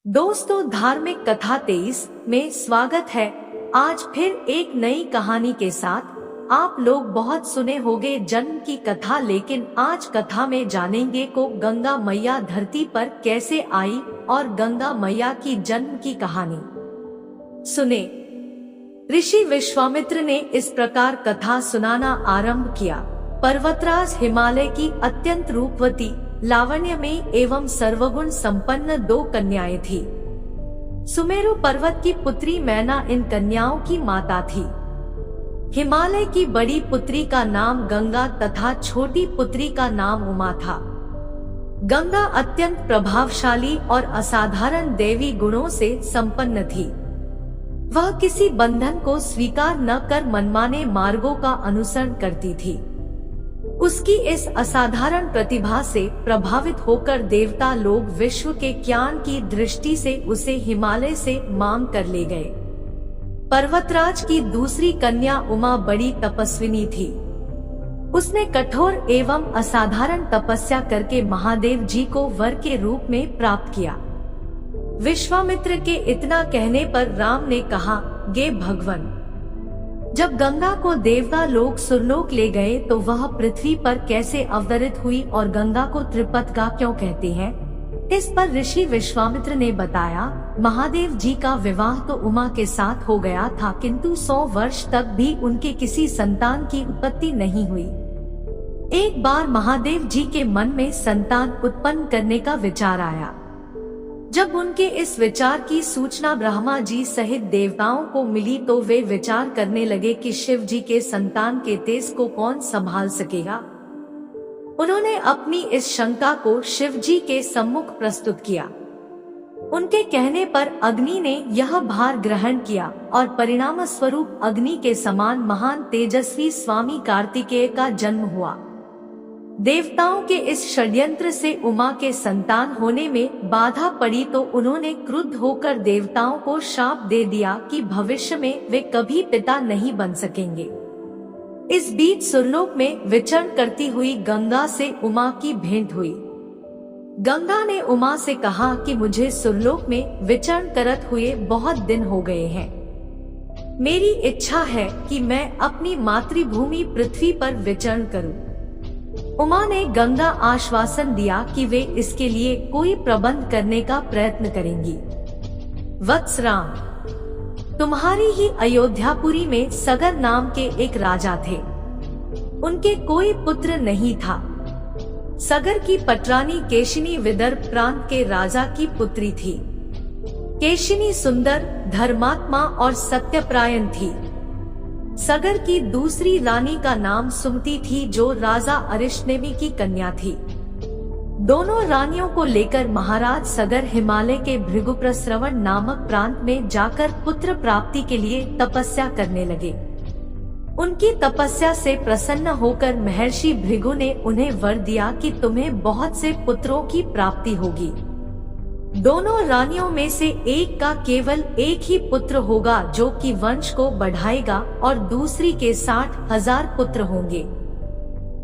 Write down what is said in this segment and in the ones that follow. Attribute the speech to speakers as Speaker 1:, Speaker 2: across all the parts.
Speaker 1: दोस्तों, धार्मिक कथा 23 में स्वागत है। आज फिर एक नई कहानी के साथ। आप लोग बहुत सुने होंगे जन्म की कथा, लेकिन आज कथा में जानेंगे को गंगा मैया धरती पर कैसे आई और गंगा मैया की जन्म की कहानी सुने। ऋषि विश्वामित्र ने इस प्रकार कथा सुनाना आरंभ किया। पर्वतराज हिमालय की अत्यंत रूपवती, लावण्य में एवं सर्वगुण संपन्न दो कन्याएं थी। सुमेरु पर्वत की पुत्री मैना इन कन्याओं की माता थी। हिमालय की बड़ी पुत्री का नाम गंगा तथा छोटी पुत्री का नाम उमा था। गंगा अत्यंत प्रभावशाली और असाधारण देवी गुणों से संपन्न थी। वह किसी बंधन को स्वीकार न कर मनमाने मार्गों का अनुसरण करती थी। उसकी इस असाधारण प्रतिभा से प्रभावित होकर देवता लोग विश्व के ज्ञान की दृष्टि से उसे हिमालय से मांग कर ले गए। पर्वतराज की दूसरी कन्या उमा बड़ी तपस्विनी थी। उसने कठोर एवं असाधारण तपस्या करके महादेव जी को वर के रूप में प्राप्त किया। विश्वामित्र के इतना कहने पर राम ने कहा, गे भगवन, जब गंगा को देवता लोग सुरलोक ले गए तो वह पृथ्वी पर कैसे अवतरित हुई और गंगा को त्रिपथगा क्यों कहते हैं? इस पर ऋषि विश्वामित्र ने बताया, महादेव जी का विवाह तो उमा के साथ हो गया था, किंतु 100 वर्ष तक भी उनके किसी संतान की उत्पत्ति नहीं हुई। एक बार महादेव जी के मन में संतान उत्पन्न करने का विचार आया। जब उनके इस विचार की सूचना ब्रह्मा जी सहित देवताओं को मिली तो वे विचार करने लगे कि शिव जी के संतान के तेज को कौन संभाल सकेगा। उन्होंने अपनी इस शंका को शिव जी के सम्मुख प्रस्तुत किया। उनके कहने पर अग्नि ने यह भार ग्रहण किया और परिणाम स्वरूप अग्नि के समान महान तेजस्वी स्वामी कार्तिकेय का जन्म हुआ। देवताओं के इस षड्यंत्र से उमा के संतान होने में बाधा पड़ी तो उन्होंने क्रुद्ध होकर देवताओं को शाप दे दिया कि भविष्य में वे कभी पिता नहीं बन सकेंगे। इस बीच सुरलोक में विचरण करती हुई गंगा से उमा की भेंट हुई। गंगा ने उमा से कहा कि मुझे सुरलोक में विचरण करत हुए बहुत दिन हो गए हैं। मेरी इच्छा है कि मैं अपनी मातृभूमि पृथ्वी पर विचरण करूं। उमा ने गंगा आश्वासन दिया कि वे इसके लिए कोई प्रबंध करने का प्रयत्न करेंगी। वत्स राम, तुम्हारी ही अयोध्यापुरी में सगर नाम के एक राजा थे। उनके कोई पुत्र नहीं था। सगर की पटरानी केशिनी विदर्भ प्रांत के राजा की पुत्री थी। केशिनी सुंदर, धर्मात्मा और सत्यप्रायण थी। सगर की दूसरी रानी का नाम सुमति थी, जो राजा अरिष्टनेमि की कन्या थी। दोनों रानियों को लेकर महाराज सगर हिमालय के भृगुप्रस्रवण नामक प्रांत में जाकर पुत्र प्राप्ति के लिए तपस्या करने लगे। उनकी तपस्या से प्रसन्न होकर महर्षि भृगु ने उन्हें वर दिया कि तुम्हें बहुत से पुत्रों की प्राप्ति होगी। दोनों रानियों में से एक का केवल एक ही पुत्र होगा जो कि वंश को बढ़ाएगा और दूसरी के 60,000 पुत्र होंगे।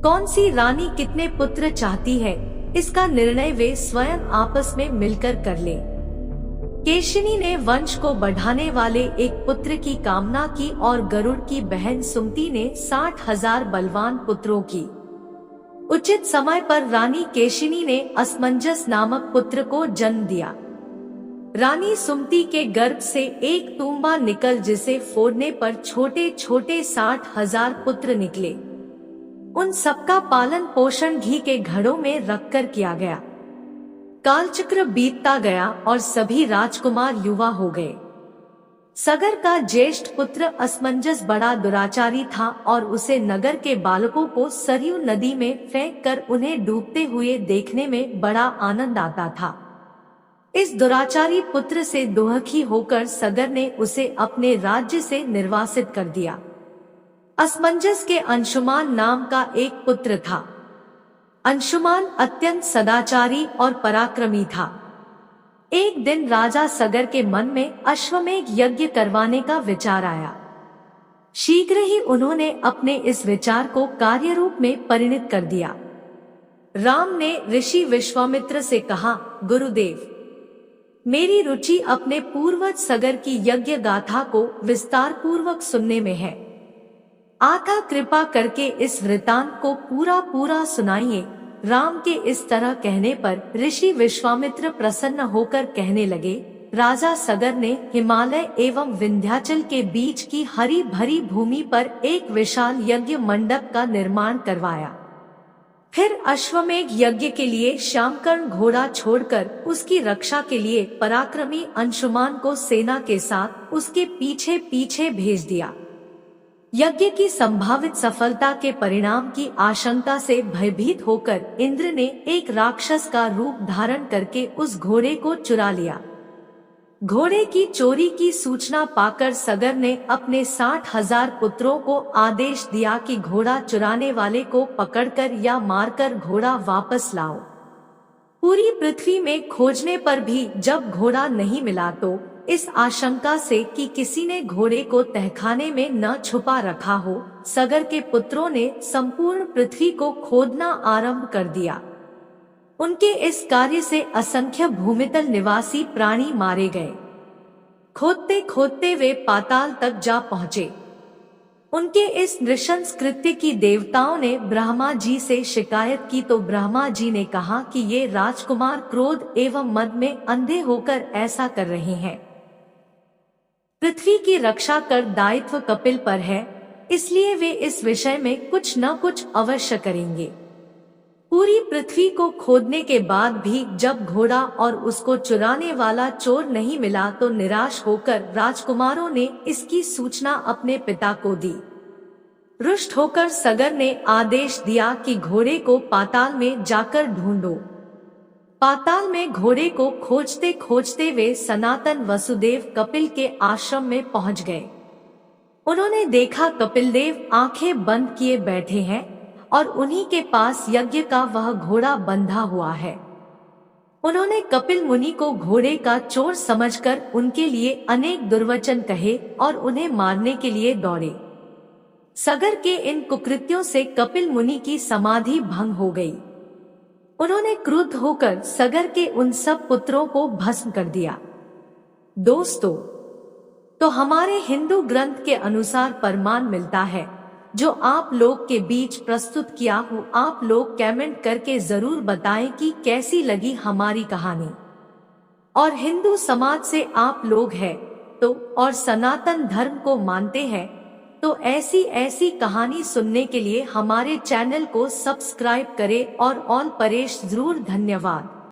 Speaker 1: कौन सी रानी कितने पुत्र चाहती है, इसका निर्णय वे स्वयं आपस में मिलकर कर ले। केशिनी ने वंश को बढ़ाने वाले एक पुत्र की कामना की और गरुड़ की बहन सुमति ने 60,000 बलवान पुत्रों की। उचित समय पर रानी केशिनी ने असमंजस नामक पुत्र को जन्म दिया। रानी सुमति के गर्भ से एक तूंबा निकल जिसे फोड़ने पर छोटे छोटे 60,000 पुत्र निकले। उन सबका पालन पोषण घी के घड़ों में रखकर किया गया। कालचक्र बीतता गया और सभी राजकुमार युवा हो गए। सगर का ज्येष्ठ पुत्र असमंजस बड़ा दुराचारी था और उसे नगर के बालकों को सरयू नदी में फेंक कर उन्हें डूबते हुए देखने में बड़ा आनंद आता था। इस दुराचारी पुत्र से दुखी होकर सगर ने उसे अपने राज्य से निर्वासित कर दिया। असमंजस के अंशुमान नाम का एक पुत्र था। अंशुमान अत्यंत सदाचारी और पराक्रमी था। एक दिन राजा सगर के मन में अश्वमेध यज्ञ करवाने का विचार आया। शीघ्र ही उन्होंने अपने इस विचार को कार्य रूप में परिणत कर दिया। राम ने ऋषि विश्वामित्र से कहा, गुरुदेव, मेरी रुचि अपने पूर्वज सगर की यज्ञ गाथा को विस्तार पूर्वक सुनने में है। आता कृपा करके इस वृतांत को पूरा सुनाइए। राम के इस तरह कहने पर ऋषि विश्वामित्र प्रसन्न होकर कहने लगे, राजा सगर ने हिमालय एवं विंध्याचल के बीच की हरी भरी भूमि पर एक विशाल यज्ञ मंडप का निर्माण करवाया। फिर अश्वमेघ यज्ञ के लिए श्यामकर्ण घोड़ा छोड़कर उसकी रक्षा के लिए पराक्रमी अंशुमान को सेना के साथ उसके पीछे पीछे भेज दिया। यज्ञ की संभावित सफलता के परिणाम की आशंका से भयभीत होकर इंद्र ने एक राक्षस का रूप धारण करके उस घोड़े को चुरा लिया। घोड़े की चोरी की सूचना पाकर सगर ने अपने 60,000 पुत्रों को आदेश दिया कि घोड़ा चुराने वाले को पकड़कर या मारकर घोड़ा वापस लाओ। पूरी पृथ्वी में खोजने पर भी जब घोड़ा नहीं मिला तो इस आशंका से कि किसी ने घोड़े को तहखाने में न छुपा रखा हो, सगर के पुत्रों ने संपूर्ण पृथ्वी को खोदना आरंभ कर दिया। उनके इस कार्य से असंख्य भूमितल निवासी प्राणी मारे गए। खोदते खोदते वे पाताल तक जा पहुँचे। उनके इस नृशंस कृत्य की देवताओं ने ब्रह्मा जी से शिकायत की तो ब्रह्मा जी ने कहा कि ये राजकुमार क्रोध एवं मद में अंधे होकर ऐसा कर रहे हैं। पृथ्वी की रक्षा कर दायित्व कपिल पर है, इसलिए वे इस विषय में कुछ न कुछ अवश्य करेंगे। पूरी पृथ्वी को खोदने के बाद भी जब घोड़ा और उसको चुराने वाला चोर नहीं मिला तो निराश होकर राजकुमारों ने इसकी सूचना अपने पिता को दी। रुष्ट होकर सगर ने आदेश दिया कि घोड़े को पाताल में जाकर ढूंढो। पाताल में घोड़े को खोजते खोजते वे सनातन वसुदेव कपिल के आश्रम में पहुंच गए। उन्होंने देखा कपिल देव आंखें बंद किए बैठे हैं और उन्हीं के पास यज्ञ का वह घोड़ा बंधा हुआ है। उन्होंने कपिल मुनि को घोड़े का चोर समझकर उनके लिए अनेक दुर्वचन कहे और उन्हें मारने के लिए दौड़े। सगर के इन कुकृत्यों से कपिल मुनि की समाधि भंग हो गई। उन्होंने क्रुद्ध होकर सगर के उन सब पुत्रों को भस्म कर दिया। दोस्तों, तो हमारे हिंदू ग्रंथ के अनुसार परमान मिलता है जो आप लोग के बीच प्रस्तुत किया हूँ। आप लोग कमेंट करके जरूर बताएं कि कैसी लगी हमारी कहानी। और हिंदू समाज से आप लोग हैं तो और सनातन धर्म को मानते हैं तो ऐसी ऐसी कहानी सुनने के लिए हमारे चैनल को सब्सक्राइब करें और ऑल परेश जरूर। धन्यवाद।